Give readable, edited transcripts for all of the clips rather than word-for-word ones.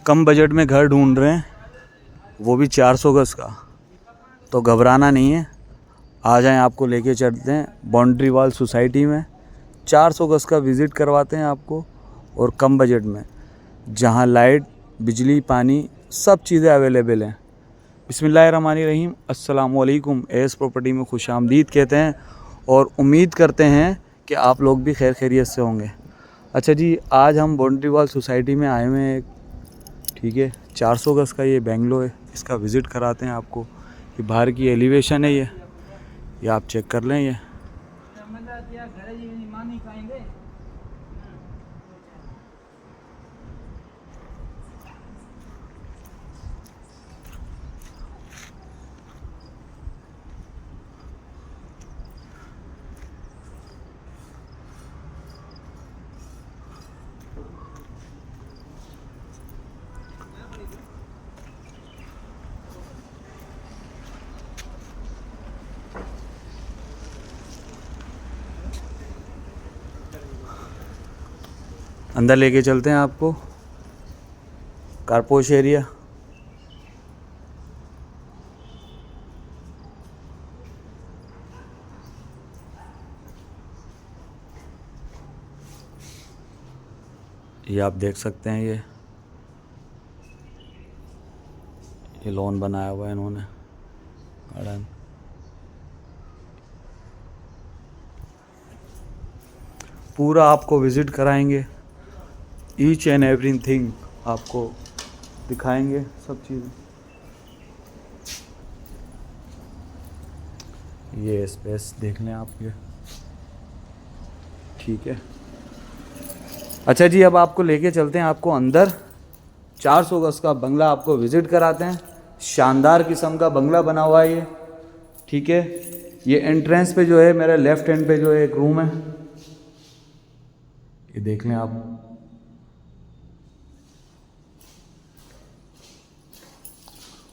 कम budget में घर ढूंढ रहे हैं, वो भी 400 गज़ का, तो घबराना नहीं है। आ जाएं, आपको लेके चलते हैं बाउंड्री वॉल सोसाइटी में। 400 गज़ का विज़िट करवाते हैं आपको, और कम बजट में, जहां लाइट, बिजली, पानी सब चीज़ें अवेलेबल हैं। बिस्मिल्लाहिर्रहमानिर्रहीम, अस्सलाम वालेकुम। एस प्रॉपर्टी में खुशामदीद कहते हैं और उम्मीद करते हैं कि आप लोग भी खैर खैरियत से होंगे। अच्छा जी, आज हम बाउंड्री वॉल सोसाइटी में आए हुए हैं। ठीक है, 400 गज़ का ये बेंगलो है, इसका विज़िट कराते हैं आपको। ये बाहर की एलिवेशन है, ये आप चेक कर लें। ये अंदर लेके चलते हैं आपको, कारपोश एरिया। ये आप देख सकते हैं, ये लॉन बनाया हुआ है इन्होंने, गार्डन। पूरा आपको विज़िट कराएंगे, ईच एंड एवरीथिंग आपको दिखाएंगे, सब चीज़ें। ये स्पेस देख लें आप, ये ठीक है। अच्छा जी, अब आपको लेके चलते हैं आपको अंदर। 400 गज़ का बंगला आपको विज़िट कराते हैं। शानदार किस्म का बंगला बना हुआ है ये, ठीक है। ये एंट्रेंस पे जो है, मेरे लेफ़्ट हैंड पे जो है एक रूम है, ये देख लें आप।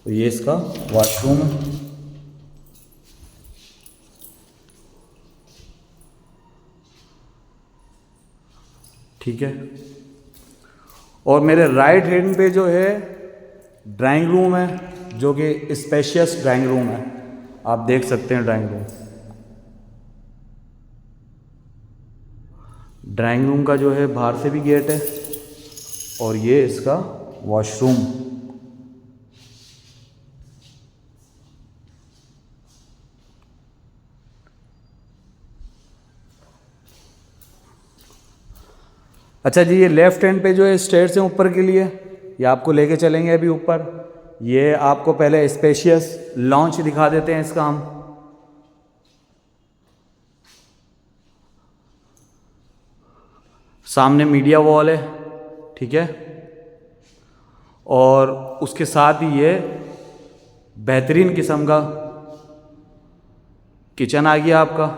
तो ये इसका वॉशरूम है, ठीक है। और मेरे राइट हैंड पे जो है ड्राइंग रूम है, जो कि स्पेशियस ड्राइंग रूम है। आप देख सकते हैं ड्राइंग रूम। ड्राइंग रूम का जो है बाहर से भी गेट है, और ये इसका वॉशरूम। अच्छा जी, ये लेफ़्ट हैंड पे जो है स्टेयर्स हैं ऊपर के लिए, ये आपको लेके चलेंगे अभी ऊपर। ये आपको पहले स्पेशियस लॉन्च दिखा देते हैं इसका हम। सामने मीडिया वॉल है, ठीक है। और उसके साथ ही ये बेहतरीन किस्म का किचन आ गया आपका।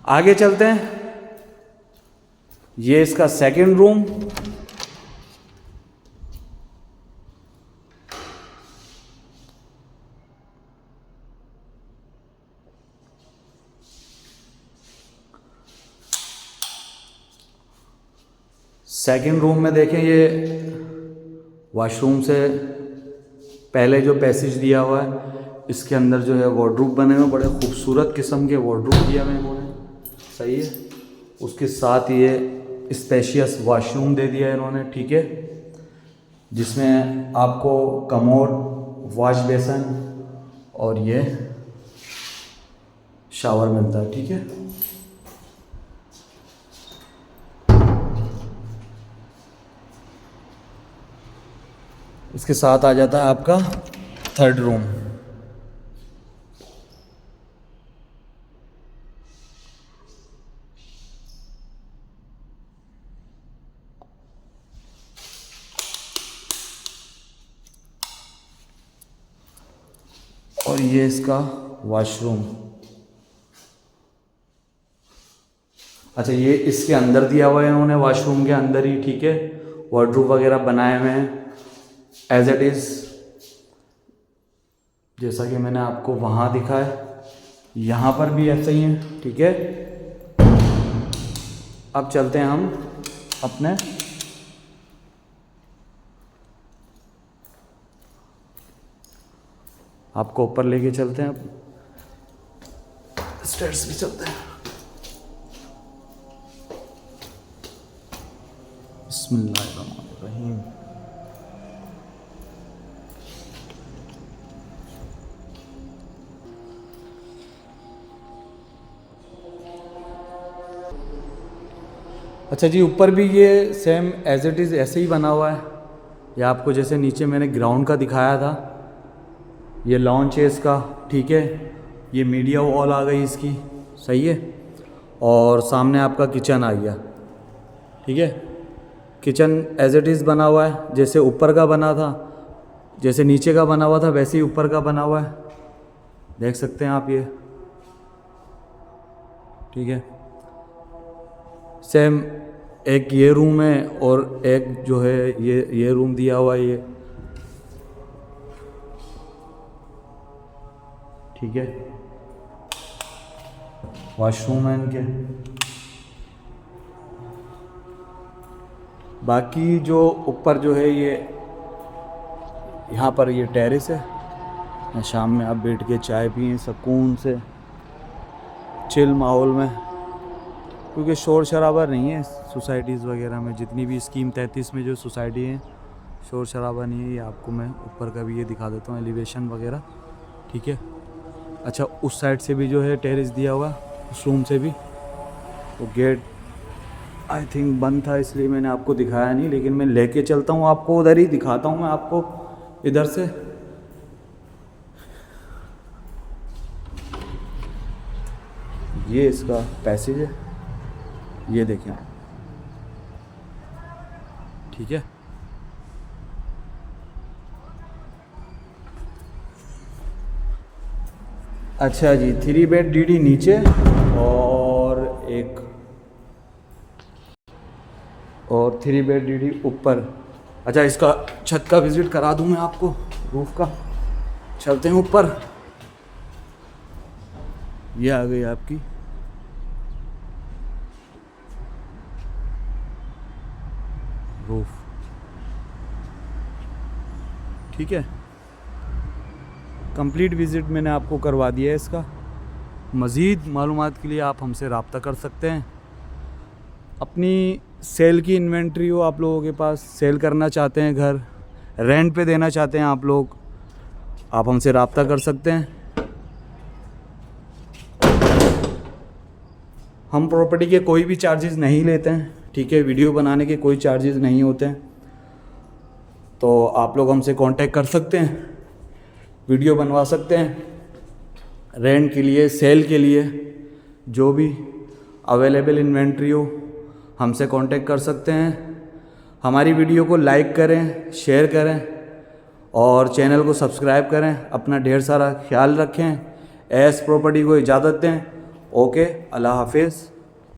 आगे चलते हैं, ये इसका सेकंड रूम। सेकंड रूम में देखें, ये वॉशरूम से पहले जो पैसेज दिया हुआ है, इसके अंदर जो है वार्डरोब बने हुए, बड़े खूबसूरत किस्म के वार्डरोब दिया हुए इन्होंने, सही है। उसके साथ ये स्पेशियस वॉशरूम दे दिया है इन्होंने, ठीक है, जिसमें आपको कमोड, वॉश बेसन और ये शावर मिलता है, ठीक है। इसके साथ आ जाता है आपका थर्ड रूम। और ये इसका वॉशरूम। अच्छा, ये इसके अंदर दिया हुआ है इन्होंने, वॉशरूम के अंदर ही, ठीक है। वार्डरोब वगैरह बनाए हुए हैं एज इट इज़, जैसा कि मैंने आपको वहाँ दिखाया। यहाँ पर भी ऐसा ही है, ठीक है। अब चलते हैं हम अपने आपको ऊपर लेके चलते हैं। अब स्टेयर्स भी चलते हैं। बिस्मिल्लाहिर्रहमानिर्रहीम। अच्छा जी, ऊपर भी ये सेम एज इट इज़ ऐसे ही बना हुआ है। ये आपको जैसे नीचे मैंने ग्राउंड का दिखाया था, ये लॉन्च है इसका, ठीक है। ये मीडिया वॉल आ गई इसकी, सही है। और सामने आपका किचन आ गया, ठीक है। किचन एज इट इज़ बना हुआ है, जैसे ऊपर का बना था, जैसे नीचे का बना हुआ था वैसे ही ऊपर का बना हुआ है, देख सकते हैं आप ये, ठीक है। सेम एक ये रूम है और एक जो है ये रूम दिया हुआ है ये, ठीक है। वॉशरूम है इनके। बाकी जो ऊपर जो है ये, यहाँ पर ये टेरेस है। शाम में आप बैठ के चाय पिए सुकून से, चिल माहौल में, क्योंकि शोर शराबा नहीं है सोसाइटीज़ वगैरह में। जितनी भी स्कीम 33 में जो सोसाइटी है, शोर शराबा नहीं है। ये आपको मैं ऊपर का भी ये दिखा देता हूँ, एलिवेशन वगैरह, ठीक है। अच्छा, उस साइड से भी जो है टेरेस दिया हुआ, उस रूम से भी। वो गेट आई थिंक बंद था, इसलिए मैंने आपको दिखाया नहीं, लेकिन मैं लेके चलता हूँ आपको, उधर ही दिखाता हूँ मैं आपको इधर से। ये इसका पैसेज है, ये देखें, ठीक है। अच्छा जी, 3 बेड डीडी नीचे और 3 बेड डीडी ऊपर। अच्छा, इसका छत का विजिट करा दूं मैं आपको, रूफ का। चलते हैं ऊपर। ये आ गई आपकी रूफ, ठीक है। कंप्लीट विज़िट मैंने आपको करवा दिया है इसका। मज़ीद मालूमात के लिए आप हमसे रब्ता कर सकते हैं। अपनी सेल की इन्वेंट्री हो आप लोगों के पास, सेल करना चाहते हैं, घर रेंट पे देना चाहते हैं आप लोग, आप हमसे रब्ता कर सकते हैं। हम प्रॉपर्टी के कोई भी चार्जेस नहीं लेते हैं, ठीक है। वीडियो बनाने के कोई चार्जेस नहीं होते हैं, तो आप लोग हमसे कांटेक्ट कर सकते हैं, वीडियो बनवा सकते हैं। रेंट के लिए, सेल के लिए, जो भी अवेलेबल इन्वेंट्री हो हमसे कांटेक्ट कर सकते हैं। हमारी वीडियो को लाइक करें, शेयर करें और चैनल को सब्सक्राइब करें। अपना ढेर सारा ख्याल रखें। एस प्रॉपर्टी को इजाज़त दें। ओके, अल्लाह हाफिज़।